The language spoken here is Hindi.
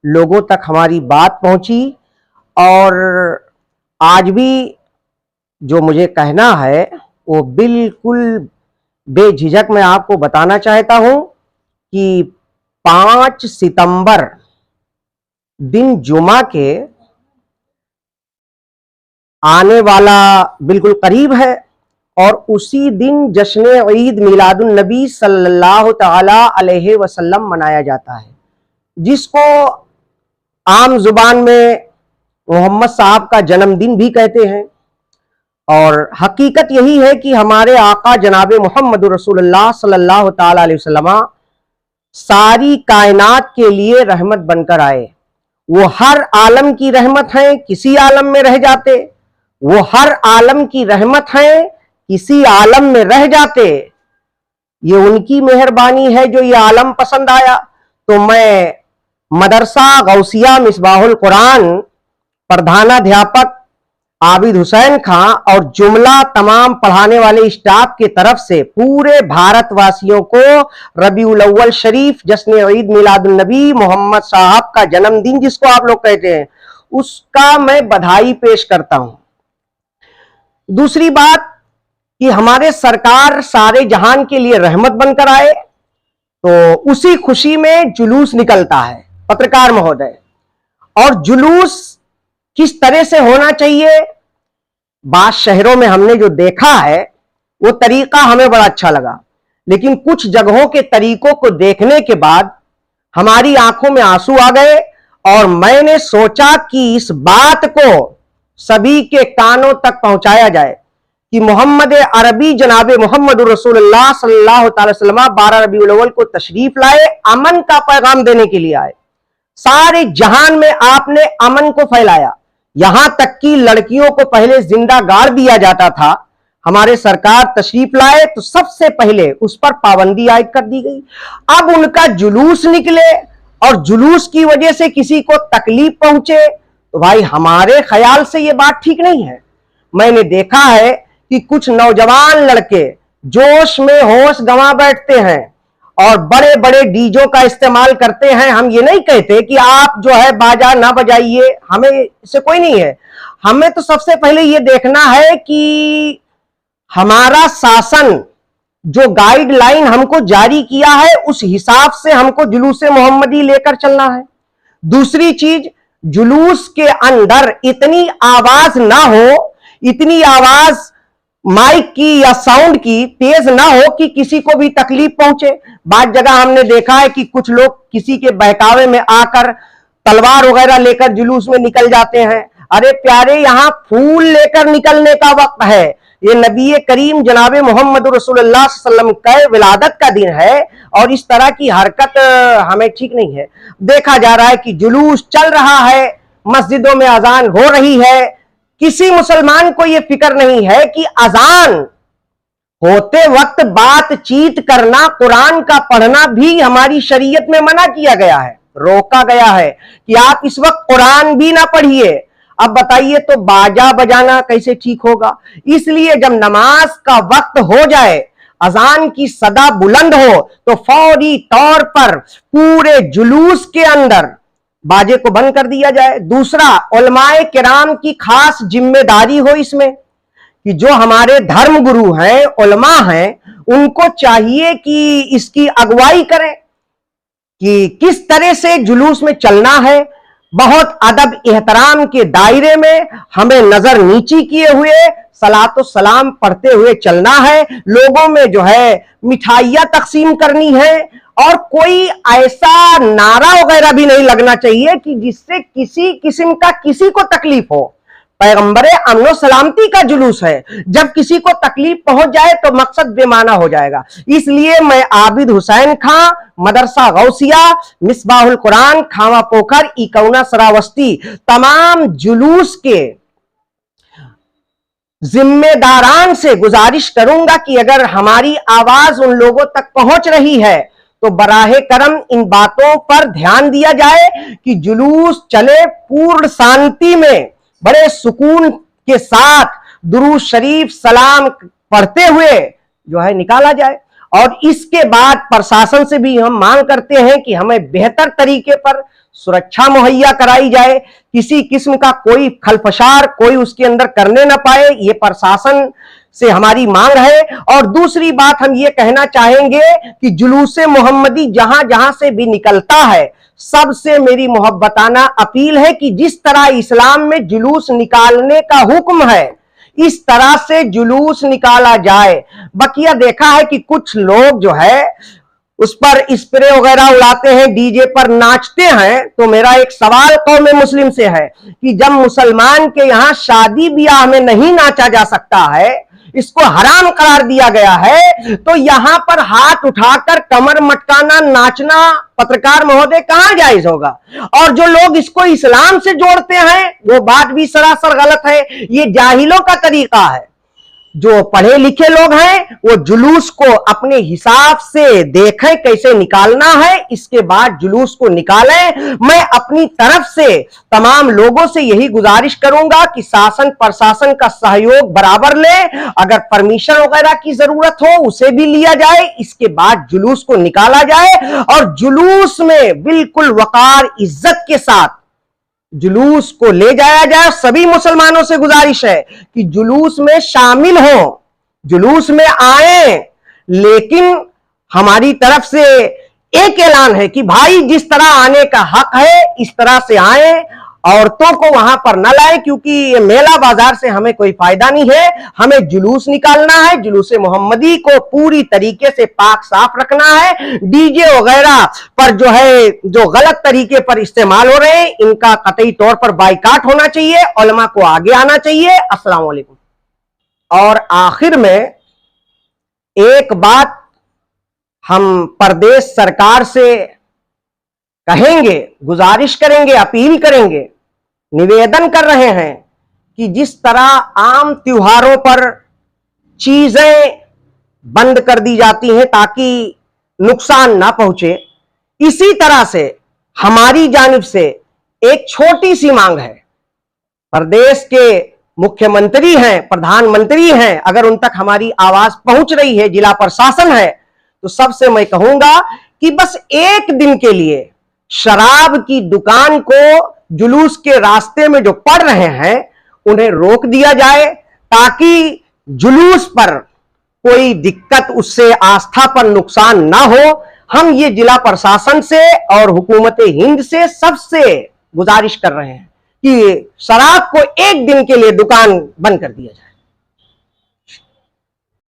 लोगों तक हमारी बात पहुंची। और आज भी जो मुझे कहना है वो बिल्कुल बेझिझक मैं आपको बताना चाहता हूं कि 5 सितंबर दिन जुमा के आने वाला बिल्कुल करीब है, और उसी दिन जश्न ईद मिलादुन नबी सल्लल्लाहु तआला अलैहि वसल्लम मनाया जाता है, जिसको आम जुबान में मोहम्मद साहब का जन्मदिन भी कहते हैं। और हकीकत यही है कि हमारे आका जनाब मोहम्मद रसूलुल्लाह सल्लल्लाहु तआला अलैहि वसल्लम सारी कायनात के लिए रहमत बनकर आए। वो हर आलम की रहमत है, किसी आलम में रह जाते। वो हर आलम की रहमत है, किसी आलम में रह जाते। ये उनकी मेहरबानी है जो ये आलम पसंद आया। तो मैं मदरसा गौसिया मिसबाहुल कुरान प्रधानाध्यापक आबिद हुसैन खां और जुमला तमाम पढ़ाने वाले स्टाफ की तरफ से पूरे भारतवासियों को रबीउल अव्वल शरीफ जश्न ईद मिलादुन नबी मोहम्मद साहब का जन्मदिन जिसको आप लोग कहते हैं, उसका मैं बधाई पेश करता हूं। दूसरी बात कि हमारे सरकार सारे जहान के लिए रहमत बनकर आए, तो उसी खुशी में जुलूस निकलता है पत्रकार महोदय। और जुलूस किस तरह से होना चाहिए, बात शहरों में हमने जो देखा है वो तरीका हमें बड़ा अच्छा लगा, लेकिन कुछ जगहों के तरीकों को देखने के बाद हमारी आंखों में आंसू आ गए। और मैंने सोचा कि इस बात को सभी के कानों तक पहुंचाया जाए कि मोहम्मद अरबी जनाब मोहम्मद रसूलुल्लाह सल्लल्लाहु अलैहि वसल्लम 12 रबीउल अव्वल को तशरीफ लाए, अमन का पैगाम देने के लिए आए। सारे जहान में आपने अमन को फैलाया, यहां तक कि लड़कियों को पहले जिंदा गाड़ दिया जाता था। हमारे सरकार तशरीफ लाए तो सबसे पहले उस पर पाबंदी आयद कर दी गई। अब उनका जुलूस निकले और जुलूस की वजह से किसी को तकलीफ पहुंचे, तो भाई हमारे ख्याल से यह बात ठीक नहीं है। मैंने देखा है कि कुछ नौजवान लड़के जोश में होश गंवा बैठते हैं और बड़े बड़े डीजों का इस्तेमाल करते हैं। हम ये नहीं कहते कि आप जो है बाजा ना बजाइए, हमें इससे कोई नहीं है। हमें तो सबसे पहले ये देखना है कि हमारा शासन जो गाइडलाइन हमको जारी किया है उस हिसाब से हमको जुलूस मोहम्मदी लेकर चलना है। दूसरी चीज, जुलूस के अंदर इतनी आवाज ना हो, इतनी आवाज माइक की या साउंड की तेज ना हो कि किसी को भी तकलीफ पहुंचे। बाद जगह हमने देखा है कि कुछ लोग किसी के बहकावे में आकर तलवार वगैरह लेकर जुलूस में निकल जाते हैं। अरे प्यारे, यहां फूल लेकर निकलने का वक्त है। ये नबी करीम जनाब मोहम्मद रसूलुल्लाह सल्लल्लाहु अलैहि वसल्लम का विलादत का दिन है और इस तरह की हरकत हमें ठीक नहीं है। देखा जा रहा है कि जुलूस चल रहा है, मस्जिदों में अजान हो रही है। किसी मुसलमान को यह फिक्र नहीं है कि अजान होते वक्त बातचीत करना, कुरान का पढ़ना भी हमारी शरीयत में मना किया गया है, रोका गया है कि आप इस वक्त कुरान भी ना पढ़िए। अब बताइए तो बाजा बजाना कैसे ठीक होगा। इसलिए जब नमाज का वक्त हो जाए, अजान की सदा बुलंद हो, तो फौरी तौर पर पूरे जुलूस के अंदर बाजे को बंद कर दिया जाए। दूसरा, उलमाए किराम की खास जिम्मेदारी हो इसमें कि जो हमारे धर्म गुरु हैं, उलमा हैं, उनको चाहिए कि इसकी अगुवाई करें कि किस तरह से जुलूस में चलना है। बहुत अदब एहतराम के दायरे में हमें नजर नीची किए हुए सलातो सलाम पढ़ते हुए चलना है। लोगों में जो है मिठाइयां तकसीम करनी है और कोई ऐसा नारा वगैरह भी नहीं लगना चाहिए कि जिससे किसी किस्म का किसी को तकलीफ हो। पैगंबरे अमनो सलामती का जुलूस है, जब किसी को तकलीफ पहुंच जाए तो मकसद बेमाना हो जाएगा। इसलिए मैं आबिद हुसैन खां, मदरसा गौसिया मिसबाहुल कुरान, खावा पोखर, इकौना सरावस्ती, तमाम जुलूस के जिम्मेदारान से गुजारिश करूंगा कि अगर हमारी आवाज उन लोगों तक पहुंच रही है तो बराहे करम इन बातों पर ध्यान दिया जाए कि जुलूस चले पूर्ण शांति में, बड़े सुकून के साथ दुरूद शरीफ सलाम पढ़ते हुए जो है निकाला जाए। और इसके बाद प्रशासन से भी हम मांग करते हैं कि हमें बेहतर तरीके पर सुरक्षा मुहैया कराई जाए, किसी किस्म का कोई खलफशार कोई उसके अंदर करने ना पाए, ये प्रशासन से हमारी मांग है। और दूसरी बात हम ये कहना चाहेंगे कि जुलूस मोहम्मदी जहां जहां से भी निकलता है, सबसे मेरी मोहब्बताना अपील है कि जिस तरह इस्लाम में जुलूस निकालने का हुक्म है, इस तरह से जुलूस निकाला जाए। बकिया देखा है कि कुछ लोग जो है उस पर स्प्रे वगैरह उड़ाते हैं, डीजे पर नाचते हैं। तो मेरा एक सवाल कौम मुस्लिम से है कि जब मुसलमान के यहां शादी ब्याह में नहीं नाचा जा सकता है, इसको हराम करार दिया गया है, तो यहां पर हाथ उठाकर कमर मटकाना, नाचना पत्रकार महोदय कहां जायज होगा? और जो लोग इसको इस्लाम से जोड़ते हैं वो बात भी सरासर गलत है। ये जाहिलों का तरीका है। जो पढ़े लिखे लोग हैं वो जुलूस को अपने हिसाब से देखें कैसे निकालना है, इसके बाद जुलूस को निकालें। मैं अपनी तरफ से तमाम लोगों से यही गुजारिश करूंगा कि शासन प्रशासन का सहयोग बराबर ले, अगर परमिशन वगैरह की जरूरत हो उसे भी लिया जाए, इसके बाद जुलूस को निकाला जाए। और जुलूस में बिल्कुल वकार इज्जत के साथ जुलूस को ले जाया जाए। सभी मुसलमानों से गुजारिश है कि जुलूस में शामिल हो, जुलूस में आए, लेकिन हमारी तरफ से एक ऐलान है कि भाई जिस तरह आने का हक है इस तरह से आए, औरतों को वहां पर न लाए, क्योंकि ये मेला बाजार से हमें कोई फायदा नहीं है। हमें जुलूस निकालना है, जुलूस मोहम्मदी को पूरी तरीके से पाक साफ रखना है। डीजे वगैरह पर जो है जो गलत तरीके पर इस्तेमाल हो रहे हैं, इनका कतई तौर पर बाइकाट होना चाहिए, उलमा को आगे आना चाहिए। अस्सलाम वालेकुम। और आखिर में एक बात हम प्रदेश सरकार से कहेंगे, गुजारिश करेंगे, अपील करेंगे, निवेदन कर रहे हैं कि जिस तरह आम त्योहारों पर चीजें बंद कर दी जाती हैं ताकि नुकसान ना पहुंचे, इसी तरह से हमारी जानिब से एक छोटी सी मांग है। प्रदेश के मुख्यमंत्री हैं, प्रधानमंत्री हैं, अगर उन तक हमारी आवाज पहुंच रही है, जिला प्रशासन है, तो सबसे मैं कहूंगा कि बस एक दिन के लिए शराब की दुकान को जुलूस के रास्ते में जो पड़ रहे हैं उन्हें रोक दिया जाए, ताकि जुलूस पर कोई दिक्कत, उससे आस्था पर नुकसान ना हो। हम ये जिला प्रशासन से और हुकूमत हिंद से सबसे गुजारिश कर रहे हैं कि शराब को एक दिन के लिए दुकान बंद कर दिया जाए।